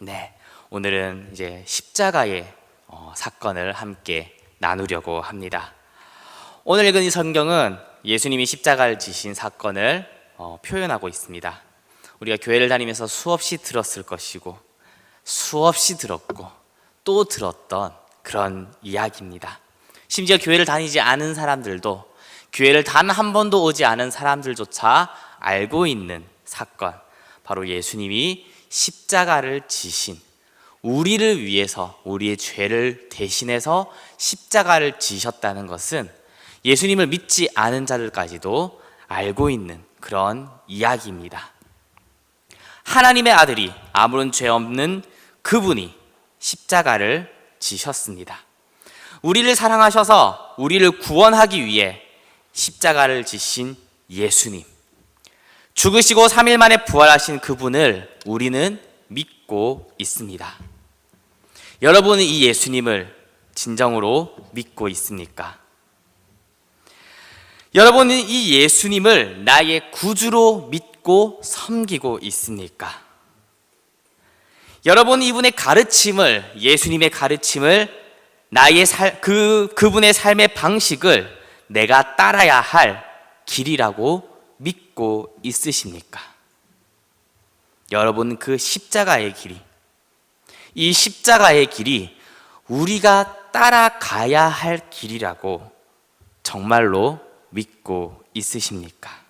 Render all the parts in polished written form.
네, 오늘은 이제 십자가의 사건을 함께 나누려고 합니다. 오늘 읽은 이 성경은 예수님이 십자가를 지신 사건을 표현하고 있습니다. 우리가 교회를 다니면서 수없이 들었을 것이고 수없이 들었고 또 들었던 그런 이야기입니다. 심지어 교회를 다니지 않은 사람들도, 교회를 단 한 번도 오지 않은 사람들조차 알고 있는 사건, 바로 예수님이 십자가를 지신, 우리를 위해서 우리의 죄를 대신해서 십자가를 지셨다는 것은 예수님을 믿지 않은 자들까지도 알고 있는 그런 이야기입니다. 하나님의 아들이 아무런 죄 없는 그분이 십자가를 지셨습니다. 우리를 사랑하셔서 우리를 구원하기 위해 십자가를 지신 예수님, 죽으시고 3일 만에 부활하신 그분을 우리는 믿고 있습니다. 여러분은 이 예수님을 진정으로 믿고 있습니까? 여러분은 이 예수님을 나의 구주로 믿고 섬기고 있습니까? 여러분은 이분의 가르침을, 예수님의 가르침을, 그분의 삶의 방식을 내가 따라야 할 길이라고 믿고 있으십니까? 여러분, 그 십자가의 길이, 이 십자가의 길이 우리가 따라가야 할 길이라고 정말로 믿고 있으십니까?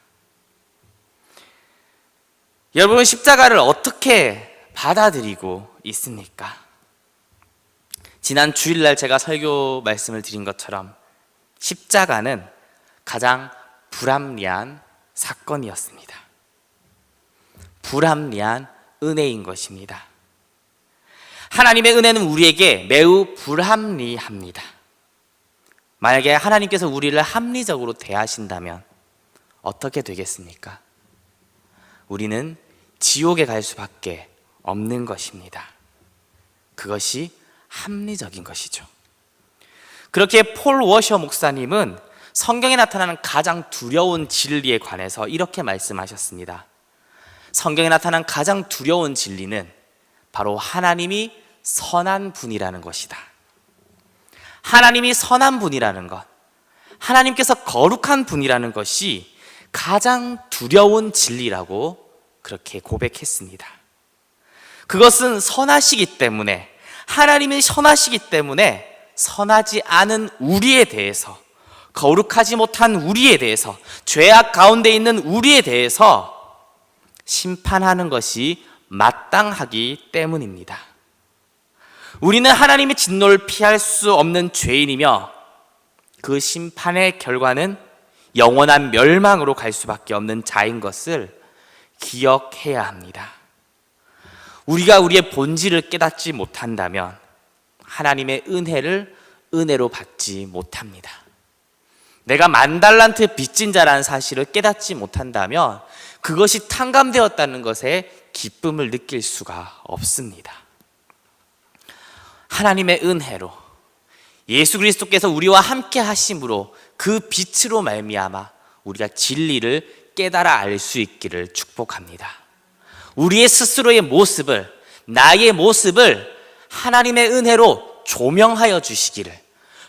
여러분은 십자가를 어떻게 받아들이고 있습니까? 지난 주일날 제가 설교 말씀을 드린 것처럼 십자가는 가장 불합리한 사건이었습니다. 불합리한 은혜인 것입니다. 하나님의 은혜는 우리에게 매우 불합리합니다. 만약에 하나님께서 우리를 합리적으로 대하신다면 어떻게 되겠습니까? 우리는 지옥에 갈 수밖에 없는 것입니다. 그것이 합리적인 것이죠. 그렇게 폴 워셔 목사님은 성경에 나타나는 가장 두려운 진리에 관해서 이렇게 말씀하셨습니다. 성경에 나타난 가장 두려운 진리는 바로 하나님이 선한 분이라는 것이다. 하나님이 선한 분이라는 것, 하나님께서 거룩한 분이라는 것이 가장 두려운 진리라고 그렇게 고백했습니다. 그것은 선하시기 때문에, 하나님이 선하시기 때문에 선하지 않은 우리에 대해서, 거룩하지 못한 우리에 대해서, 죄악 가운데 있는 우리에 대해서 심판하는 것이 마땅하기 때문입니다. 우리는 하나님의 진노를 피할 수 없는 죄인이며 그 심판의 결과는 영원한 멸망으로 갈 수밖에 없는 자인 것을 기억해야 합니다. 우리가 우리의 본질을 깨닫지 못한다면 하나님의 은혜를 은혜로 받지 못합니다. 내가 10,000달란트 빚진 자라는 사실을 깨닫지 못한다면 그것이 탕감되었다는 것에 기쁨을 느낄 수가 없습니다. 하나님의 은혜로, 예수 그리스도께서 우리와 함께 하심으로 그 빛으로 말미암아 우리가 진리를 깨달아 알 수 있기를 축복합니다. 우리의 스스로의 모습을, 나의 모습을 하나님의 은혜로 조명하여 주시기를,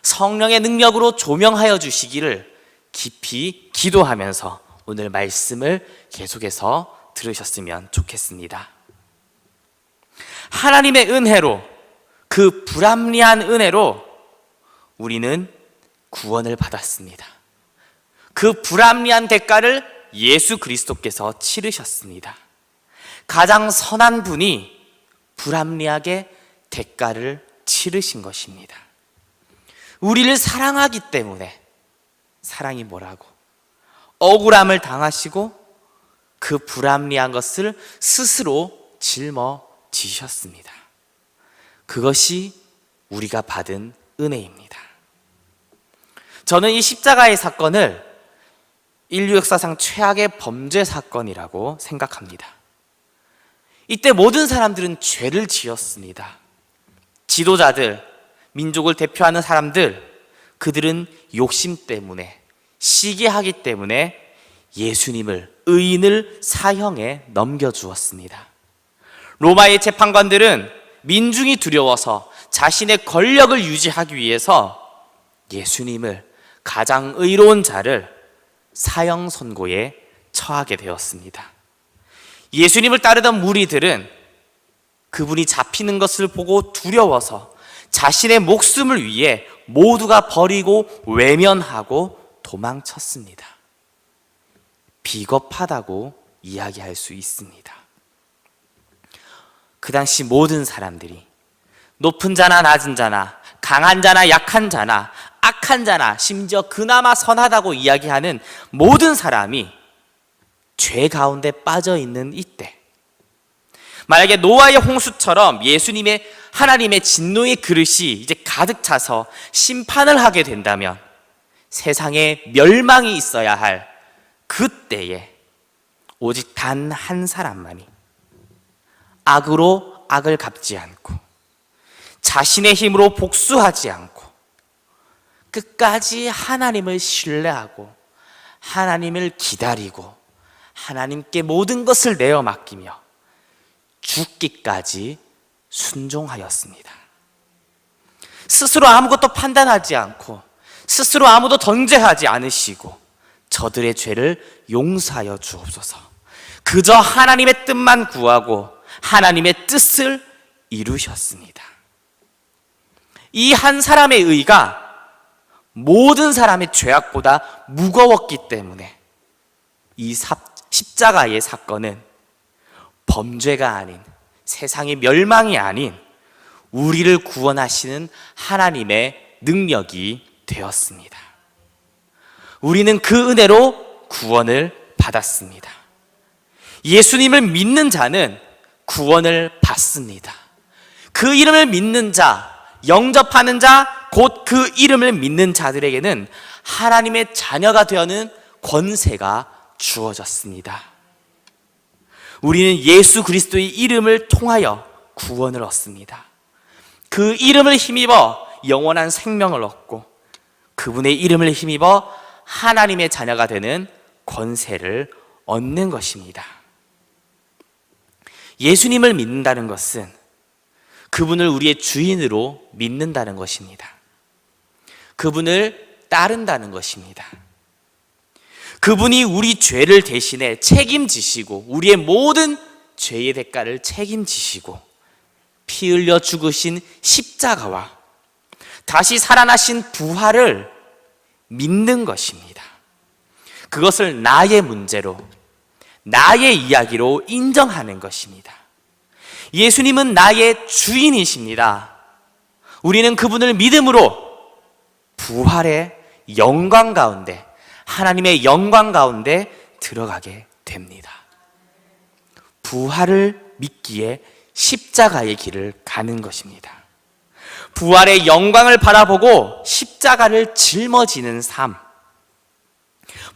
성령의 능력으로 조명하여 주시기를 깊이 기도하면서 오늘 말씀을 계속해서 들으셨으면 좋겠습니다. 하나님의 은혜로, 그 불합리한 은혜로 우리는 구원을 받았습니다. 그 불합리한 대가를 예수 그리스도께서 치르셨습니다. 가장 선한 분이 불합리하게 대가를 치르신 것입니다. 우리를 사랑하기 때문에, 사랑이 뭐라고? 억울함을 당하시고 그 불합리한 것을 스스로 짊어지셨습니다. 그것이 우리가 받은 은혜입니다. 저는 이 십자가의 사건을 인류 역사상 최악의 범죄 사건이라고 생각합니다. 이때 모든 사람들은 죄를 지었습니다. 지도자들, 민족을 대표하는 사람들, 그들은 욕심 때문에, 시기하기 때문에 예수님을, 의인을 사형에 넘겨주었습니다. 로마의 재판관들은 민중이 두려워서 자신의 권력을 유지하기 위해서 예수님을, 가장 의로운 자를 사형 선고에 처하게 되었습니다. 예수님을 따르던 무리들은 그분이 잡히는 것을 보고 두려워서 자신의 목숨을 위해 모두가 버리고 외면하고 도망쳤습니다. 비겁하다고 이야기할 수 있습니다. 그 당시 모든 사람들이 높은 자나 낮은 자나 강한 자나 약한 자나 악한 자나 심지어 그나마 선하다고 이야기하는 모든 사람이 죄 가운데 빠져 있는 이때, 만약에 노아의 홍수처럼 예수님의 하나님의 진노의 그릇이 이제 가득 차서 심판을 하게 된다면 세상에 멸망이 있어야 할 그때에 오직 단 한 사람만이 악으로 악을 갚지 않고 자신의 힘으로 복수하지 않고 끝까지 하나님을 신뢰하고 하나님을 기다리고 하나님께 모든 것을 내어 맡기며 죽기까지 순종하였습니다. 스스로 아무것도 판단하지 않고 스스로 아무도 정죄하지 않으시고 저들의 죄를 용서하여 주옵소서. 그저 하나님의 뜻만 구하고 하나님의 뜻을 이루셨습니다. 이 한 사람의 의가 모든 사람의 죄악보다 무거웠기 때문에 이 십자가의 사건은 범죄가 아닌, 세상의 멸망이 아닌 우리를 구원하시는 하나님의 능력이 되었습니다. 우리는 그 은혜로 구원을 받았습니다. 예수님을 믿는 자는 구원을 받습니다. 그 이름을 믿는 자, 영접하는 자, 곧 그 이름을 믿는 자들에게는 하나님의 자녀가 되어는 권세가 주어졌습니다. 우리는 예수 그리스도의 이름을 통하여 구원을 얻습니다. 그 이름을 힘입어 영원한 생명을 얻고 그분의 이름을 힘입어 하나님의 자녀가 되는 권세를 얻는 것입니다. 예수님을 믿는다는 것은 그분을 우리의 주인으로 믿는다는 것입니다. 그분을 따른다는 것입니다. 그분이 우리 죄를 대신해 책임지시고 우리의 모든 죄의 대가를 책임지시고 피 흘려 죽으신 십자가와 다시 살아나신 부활을 믿는 것입니다. 그것을 나의 문제로, 나의 이야기로 인정하는 것입니다. 예수님은 나의 주인이십니다. 우리는 그분을 믿음으로 부활의 영광 가운데, 하나님의 영광 가운데 들어가게 됩니다. 부활을 믿기에 십자가의 길을 가는 것입니다. 부활의 영광을 바라보고 십자가를 짊어지는 삶,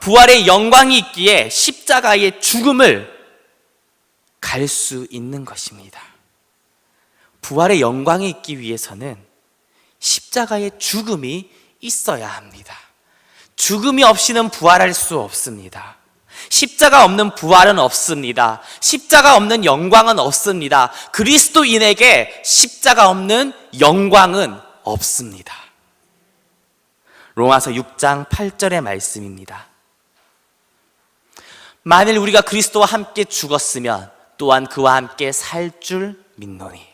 부활의 영광이 있기에 십자가의 죽음을 갈 수 있는 것입니다. 부활의 영광이 있기 위해서는 십자가의 죽음이 있어야 합니다. 죽음이 없이는 부활할 수 없습니다. 십자가 없는 부활은 없습니다. 십자가 없는 영광은 없습니다. 그리스도인에게 십자가 없는 영광은 없습니다. 로마서 6장 8절의 말씀입니다. 만일 우리가 그리스도와 함께 죽었으면 또한 그와 함께 살 줄 믿노니.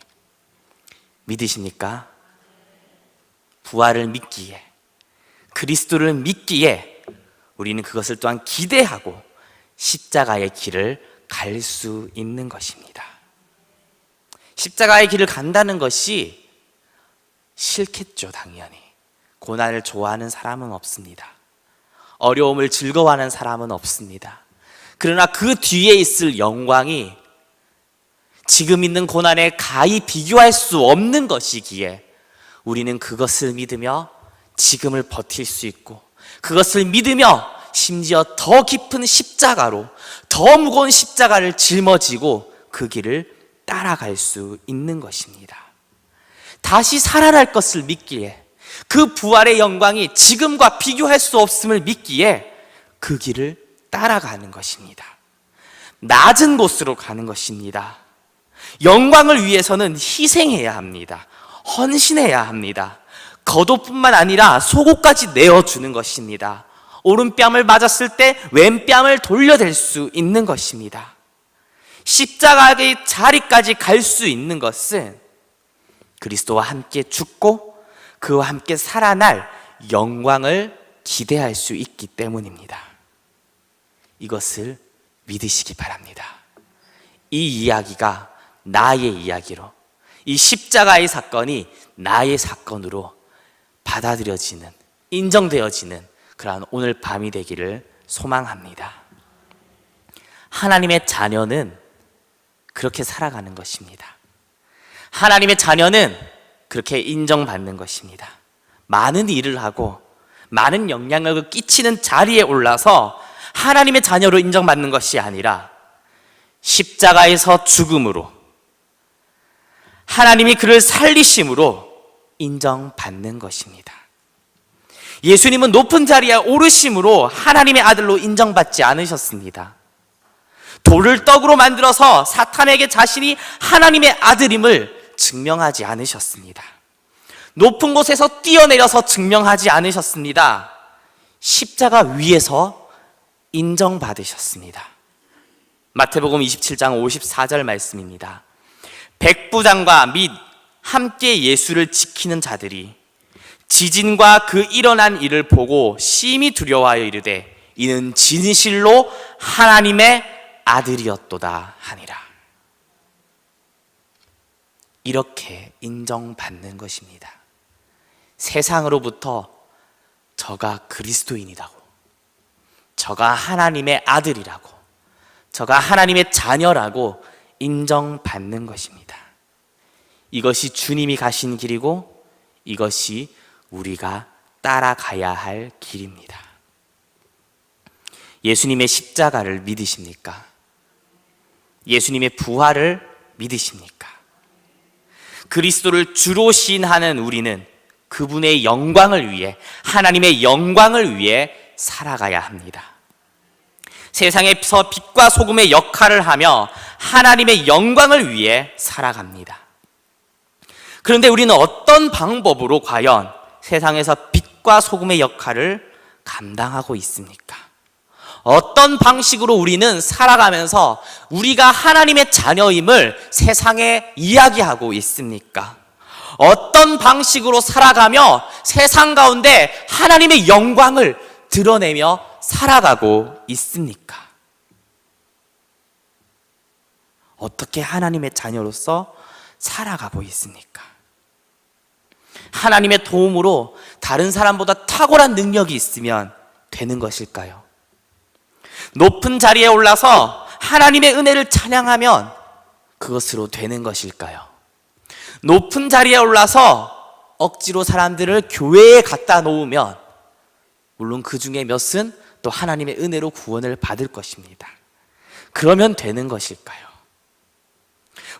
믿으십니까? 부활을 믿기에, 그리스도를 믿기에 우리는 그것을 또한 기대하고 십자가의 길을 갈 수 있는 것입니다. 십자가의 길을 간다는 것이 싫겠죠, 당연히. 고난을 좋아하는 사람은 없습니다. 어려움을 즐거워하는 사람은 없습니다. 그러나 그 뒤에 있을 영광이 지금 있는 고난에 가히 비교할 수 없는 것이기에 우리는 그것을 믿으며 지금을 버틸 수 있고 그것을 믿으며 심지어 더 깊은 십자가로, 더 무거운 십자가를 짊어지고 그 길을 따라갈 수 있는 것입니다. 다시 살아날 것을 믿기에, 그 부활의 영광이 지금과 비교할 수 없음을 믿기에 그 길을 따라가는 것입니다. 낮은 곳으로 가는 것입니다. 영광을 위해서는 희생해야 합니다. 헌신해야 합니다. 겉옷뿐만 아니라 속옷까지 내어주는 것입니다. 오른뺨을 맞았을 때 왼뺨을 돌려댈 수 있는 것입니다. 십자가의 자리까지 갈 수 있는 것은 그리스도와 함께 죽고 그와 함께 살아날 영광을 기대할 수 있기 때문입니다. 이것을 믿으시기 바랍니다. 이 이야기가 나의 이야기로, 이 십자가의 사건이 나의 사건으로 받아들여지는, 인정되어지는 그러한 오늘 밤이 되기를 소망합니다. 하나님의 자녀는 그렇게 살아가는 것입니다. 하나님의 자녀는 그렇게 인정받는 것입니다. 많은 일을 하고 많은 영향력을 끼치는 자리에 올라서 하나님의 자녀로 인정받는 것이 아니라 십자가에서 죽음으로, 하나님이 그를 살리심으로 인정받는 것입니다. 예수님은 높은 자리에 오르심으로 하나님의 아들로 인정받지 않으셨습니다. 돌을 떡으로 만들어서 사탄에게 자신이 하나님의 아들임을 증명하지 않으셨습니다. 높은 곳에서 뛰어내려서 증명하지 않으셨습니다. 십자가 위에서 인정받으셨습니다. 마태복음 27장 54절 말씀입니다. 백부장과 및 함께 예수를 지키는 자들이 지진과 그 일어난 일을 보고 심히 두려워하여 이르되 이는 진실로 하나님의 아들이었도다 하니라. 이렇게 인정받는 것입니다. 세상으로부터 저가 그리스도인이라고, 저가 하나님의 아들이라고, 저가 하나님의 자녀라고 인정받는 것입니다. 이것이 주님이 가신 길이고 이것이 우리가 따라가야 할 길입니다. 예수님의 십자가를 믿으십니까? 예수님의 부활을 믿으십니까? 그리스도를 주로 시인하는 우리는 그분의 영광을 위해, 하나님의 영광을 위해 살아가야 합니다. 세상에서 빛과 소금의 역할을 하며 하나님의 영광을 위해 살아갑니다. 그런데 우리는 어떤 방법으로 과연 세상에서 빛과 소금의 역할을 감당하고 있습니까? 어떤 방식으로 우리는 살아가면서 우리가 하나님의 자녀임을 세상에 이야기하고 있습니까? 어떤 방식으로 살아가며 세상 가운데 하나님의 영광을 드러내며 살아가고 있습니까? 어떻게 하나님의 자녀로서 살아가고 있습니까? 하나님의 도움으로 다른 사람보다 탁월한 능력이 있으면 되는 것일까요? 높은 자리에 올라서 하나님의 은혜를 찬양하면 그것으로 되는 것일까요? 높은 자리에 올라서 억지로 사람들을 교회에 갖다 놓으면 물론 그 중에 몇은 또 하나님의 은혜로 구원을 받을 것입니다. 그러면 되는 것일까요?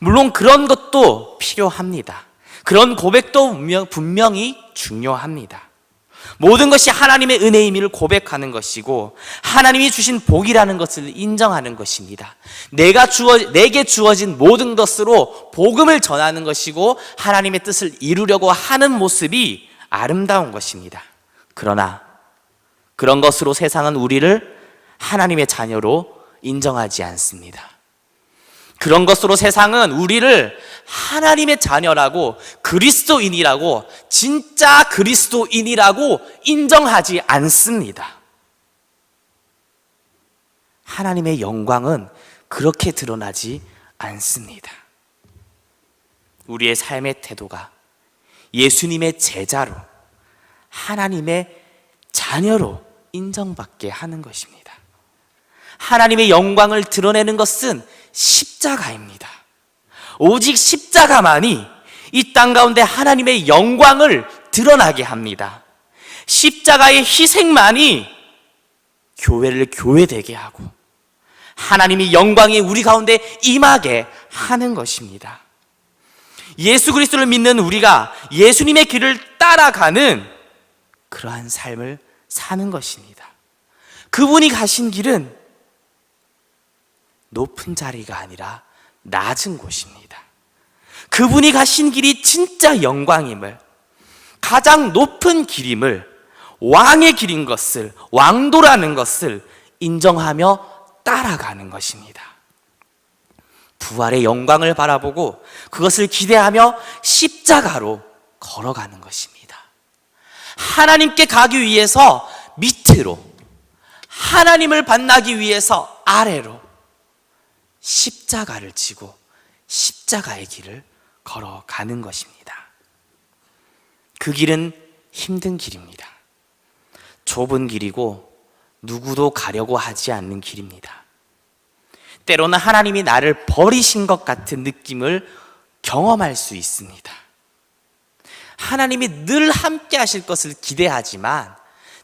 물론 그런 것도 필요합니다. 그런 고백도 분명히 중요합니다. 모든 것이 하나님의 은혜임을 고백하는 것이고 하나님이 주신 복이라는 것을 인정하는 것입니다. 내게 주어진 모든 것으로 복음을 전하는 것이고 하나님의 뜻을 이루려고 하는 모습이 아름다운 것입니다. 그러나 그런 것으로 세상은 우리를 하나님의 자녀로 인정하지 않습니다. 그런 것으로 세상은 우리를 하나님의 자녀라고, 그리스도인이라고, 진짜 그리스도인이라고 인정하지 않습니다. 하나님의 영광은 그렇게 드러나지 않습니다. 우리의 삶의 태도가 예수님의 제자로, 하나님의 자녀로 인정받게 하는 것입니다. 하나님의 영광을 드러내는 것은 십자가입니다. 오직 십자가만이 이 땅 가운데 하나님의 영광을 드러나게 합니다. 십자가의 희생만이 교회를 교회되게 하고 하나님의 영광이 우리 가운데 임하게 하는 것입니다. 예수 그리스도를 믿는 우리가 예수님의 길을 따라가는 그러한 삶을 사는 것입니다. 그분이 가신 길은 높은 자리가 아니라 낮은 곳입니다. 그분이 가신 길이 진짜 영광임을, 가장 높은 길임을, 왕의 길인 것을, 왕도라는 것을 인정하며 따라가는 것입니다. 부활의 영광을 바라보고 그것을 기대하며 십자가로 걸어가는 것입니다. 하나님께 가기 위해서 밑으로, 하나님을 만나기 위해서 아래로 십자가를 지고 십자가의 길을 걸어가는 것입니다. 그 길은 힘든 길입니다. 좁은 길이고 누구도 가려고 하지 않는 길입니다. 때로는 하나님이 나를 버리신 것 같은 느낌을 경험할 수 있습니다. 하나님이 늘 함께 하실 것을 기대하지만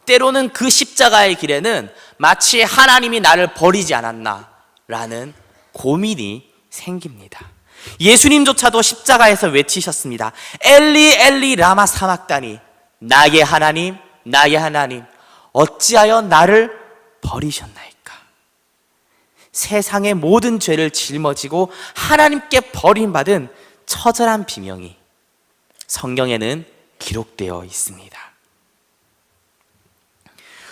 때로는 그 십자가의 길에는 마치 하나님이 나를 버리지 않았나 라는 고민이 생깁니다. 예수님조차도 십자가에서 외치셨습니다. 엘리 엘리 라마 사막다니, 나의 하나님 나의 하나님 어찌하여 나를 버리셨나이까. 세상의 모든 죄를 짊어지고 하나님께 버림받은 처절한 비명이 성경에는 기록되어 있습니다.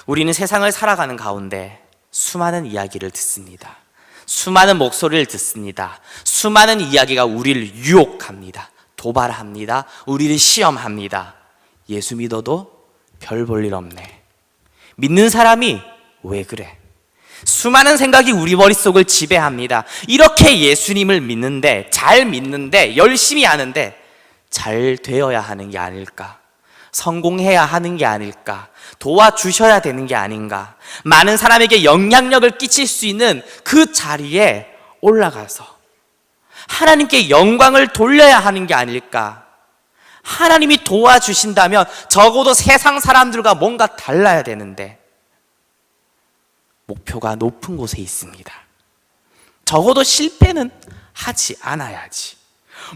우리는 세상을 살아가는 가운데 수많은 이야기를 듣습니다. 수많은 목소리를 듣습니다. 수많은 이야기가 우리를 유혹합니다. 도발합니다. 우리를 시험합니다. 예수 믿어도 별 볼 일 없네. 믿는 사람이 왜 그래? 수많은 생각이 우리 머릿속을 지배합니다. 이렇게 예수님을 믿는데, 잘 믿는데, 열심히 하는데 잘 되어야 하는 게 아닐까? 성공해야 하는 게 아닐까? 도와주셔야 되는 게 아닌가? 많은 사람에게 영향력을 끼칠 수 있는 그 자리에 올라가서 하나님께 영광을 돌려야 하는 게 아닐까? 하나님이 도와주신다면 적어도 세상 사람들과 뭔가 달라야 되는데 목표가 높은 곳에 있습니다. 적어도 실패는 하지 않아야지.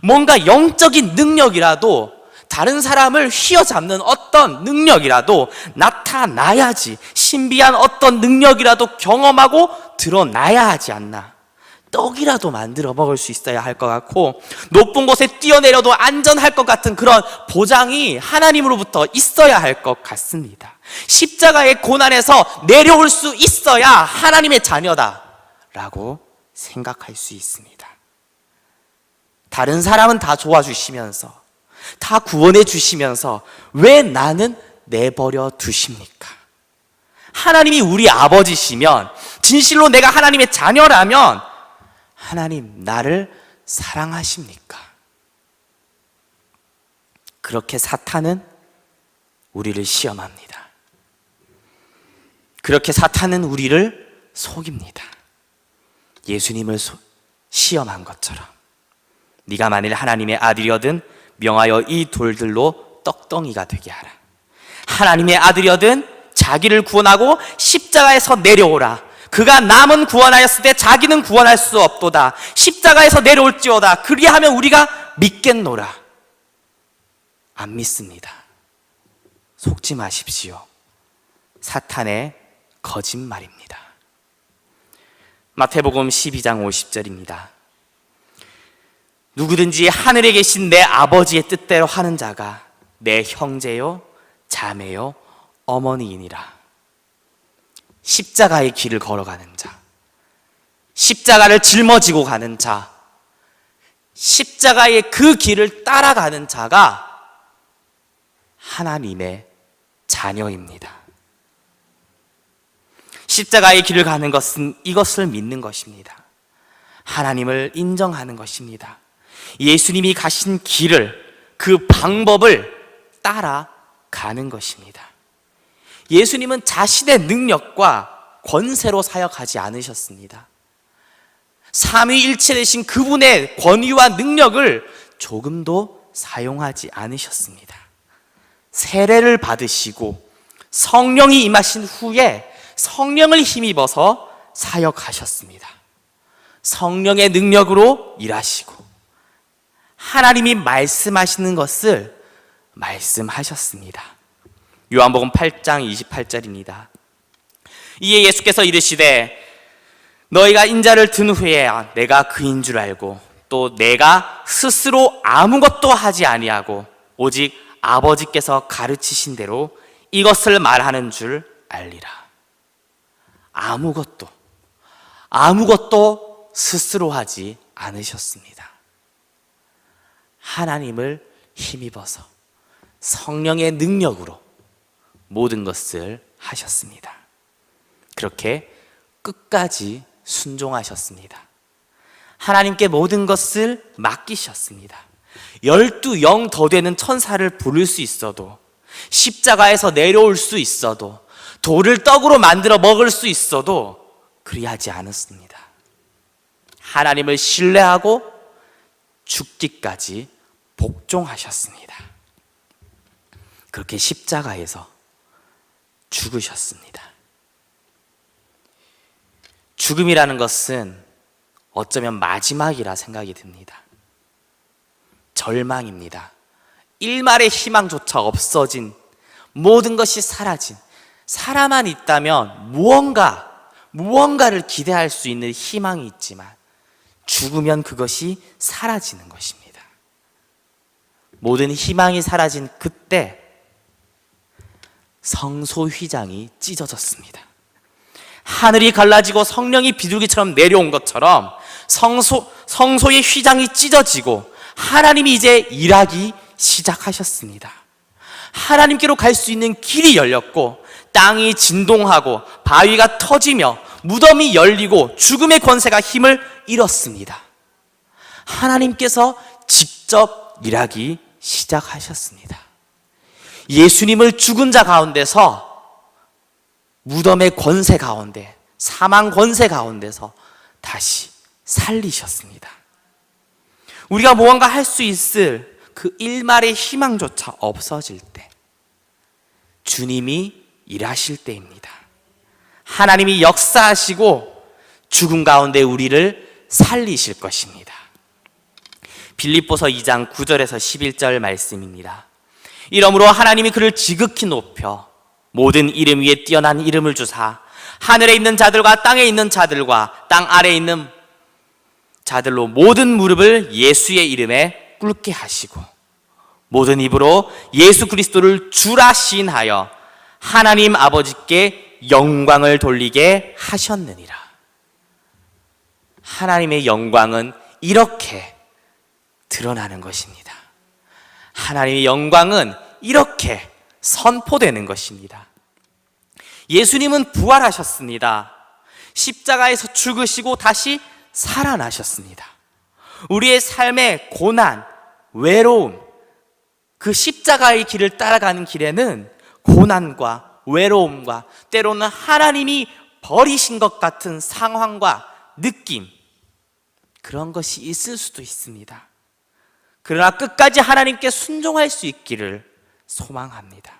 뭔가 영적인 능력이라도, 다른 사람을 휘어잡는 어떤 능력이라도 나타나야지. 신비한 어떤 능력이라도 경험하고 드러나야 하지 않나. 떡이라도 만들어 먹을 수 있어야 할 것 같고, 높은 곳에 뛰어내려도 안전할 것 같은 그런 보장이 하나님으로부터 있어야 할 것 같습니다. 십자가의 고난에서 내려올 수 있어야 하나님의 자녀다라고 생각할 수 있습니다. 다른 사람은 다 도와주시면서, 다 구원해 주시면서 왜 나는 내버려 두십니까? 하나님이 우리 아버지시면, 진실로 내가 하나님의 자녀라면 하나님 나를 사랑하십니까? 그렇게 사탄은 우리를 시험합니다. 그렇게 사탄은 우리를 속입니다. 예수님을 시험한 것처럼 네가 만일 하나님의 아들이거든 명하여 이 돌들로 떡덩이가 되게 하라. 하나님의 아들이거든 자기를 구원하고 십자가에서 내려오라. 그가 남은 구원하였을 때 자기는 구원할 수 없도다. 십자가에서 내려올지어다. 그리하면 우리가 믿겠노라. 안 믿습니다. 속지 마십시오. 사탄의 거짓말입니다. 마태복음 12장 50절입니다. 누구든지 하늘에 계신 내 아버지의 뜻대로 하는 자가 내 형제요 자매요 어머니이니라. 십자가의 길을 걸어가는 자, 십자가를 짊어지고 가는 자, 십자가의 그 길을 따라가는 자가 하나님의 자녀입니다. 십자가의 길을 가는 것은 이것을 믿는 것입니다. 하나님을 인정하는 것입니다. 예수님이 가신 길을, 그 방법을 따라가는 것입니다. 예수님은 자신의 능력과 권세로 사역하지 않으셨습니다. 삼위일체 되신 그분의 권위와 능력을 조금도 사용하지 않으셨습니다. 세례를 받으시고 성령이 임하신 후에 성령을 힘입어서 사역하셨습니다. 성령의 능력으로 일하시고 하나님이 말씀하시는 것을 말씀하셨습니다. 요한복음 8장 28절입니다. 이에 예수께서 이르시되 너희가 인자를 든 후에 내가 그인 줄 알고 또 내가 스스로 아무것도 하지 아니하고 오직 아버지께서 가르치신 대로 이것을 말하는 줄 알리라. 아무것도 스스로 하지 않으셨습니다. 하나님을 힘입어서 성령의 능력으로 모든 것을 하셨습니다. 그렇게 끝까지 순종하셨습니다. 하나님께 모든 것을 맡기셨습니다. 12영 더 되는 천사를 부를 수 있어도, 십자가에서 내려올 수 있어도, 돌을 떡으로 만들어 먹을 수 있어도 그리하지 않았습니다. 하나님을 신뢰하고 죽기까지 복종하셨습니다. 그렇게 십자가에서 죽으셨습니다. 죽음이라는 것은 어쩌면 마지막이라 생각이 듭니다. 절망입니다. 일말의 희망조차 없어진, 모든 것이 사라진, 살아만 있다면 무언가를 기대할 수 있는 희망이 있지만 죽으면 그것이 사라지는 것입니다. 모든 희망이 사라진 그때 성소 휘장이 찢어졌습니다. 하늘이 갈라지고 성령이 비둘기처럼 내려온 것처럼 성소의 휘장이 찢어지고 하나님이 이제 일하기 시작하셨습니다. 하나님께로 갈 수 있는 길이 열렸고 땅이 진동하고 바위가 터지며 무덤이 열리고 죽음의 권세가 힘을 잃었습니다. 하나님께서 직접 일하기 시작하셨습니다. 예수님을 죽은 자 가운데서, 무덤의 권세 가운데, 사망 권세 가운데서 다시 살리셨습니다. 우리가 무언가 할 수 있을 그 일말의 희망조차 없어질 때 주님이 일하실 때입니다. 하나님이 역사하시고 죽음 가운데 우리를 살리실 것입니다. 빌립보서 2장 9절에서 11절 말씀입니다. 이러므로 하나님이 그를 지극히 높여 모든 이름 위에 뛰어난 이름을 주사 하늘에 있는 자들과 땅에 있는 자들과 땅 아래에 있는 자들로 모든 무릎을 예수의 이름에 꿇게 하시고 모든 입으로 예수 그리스도를 주라 시인하여 하나님 아버지께 영광을 돌리게 하셨느니라. 하나님의 영광은 이렇게 드러나는 것입니다. 하나님의 영광은 이렇게 선포되는 것입니다. 예수님은 부활하셨습니다. 십자가에서 죽으시고 다시 살아나셨습니다. 우리의 삶의 고난, 외로움, 그 십자가의 길을 따라가는 길에는 고난과 외로움과 때로는 하나님이 버리신 것 같은 상황과 느낌, 그런 것이 있을 수도 있습니다. 그러나 끝까지 하나님께 순종할 수 있기를 소망합니다.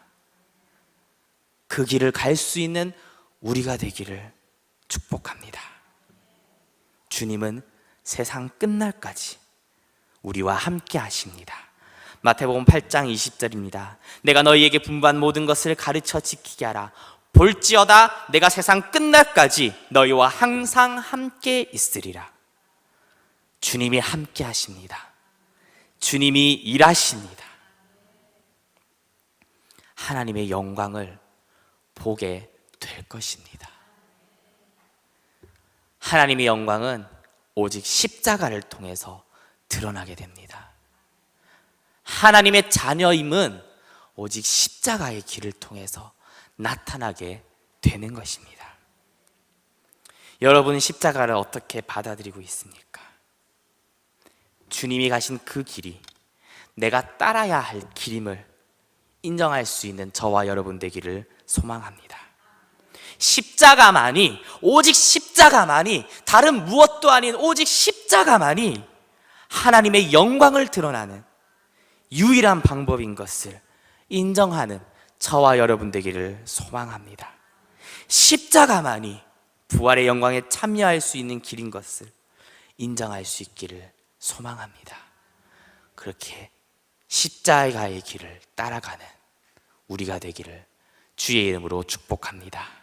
그 길을 갈 수 있는 우리가 되기를 축복합니다. 주님은 세상 끝날까지 우리와 함께 하십니다. 마태복음 8장 20절입니다. 내가 너희에게 분부한 모든 것을 가르쳐 지키게 하라. 볼지어다 내가 세상 끝날까지 너희와 항상 함께 있으리라. 주님이 함께 하십니다. 주님이 일하십니다. 하나님의 영광을 보게 될 것입니다. 하나님의 영광은 오직 십자가를 통해서 드러나게 됩니다. 하나님의 자녀임은 오직 십자가의 길을 통해서 나타나게 되는 것입니다. 여러분은 십자가를 어떻게 받아들이고 있습니까? 주님이 가신 그 길이 내가 따라야 할 길임을 인정할 수 있는 저와 여러분 되기를 소망합니다. 십자가만이, 오직 십자가만이, 다른 무엇도 아닌 오직 십자가만이 하나님의 영광을 드러나는 유일한 방법인 것을 인정하는 저와 여러분 되기를 소망합니다. 십자가만이 부활의 영광에 참여할 수 있는 길인 것을 인정할 수 있기를 소망합니다. 그렇게 십자가의 길을 따라가는 우리가 되기를 주의 이름으로 축복합니다.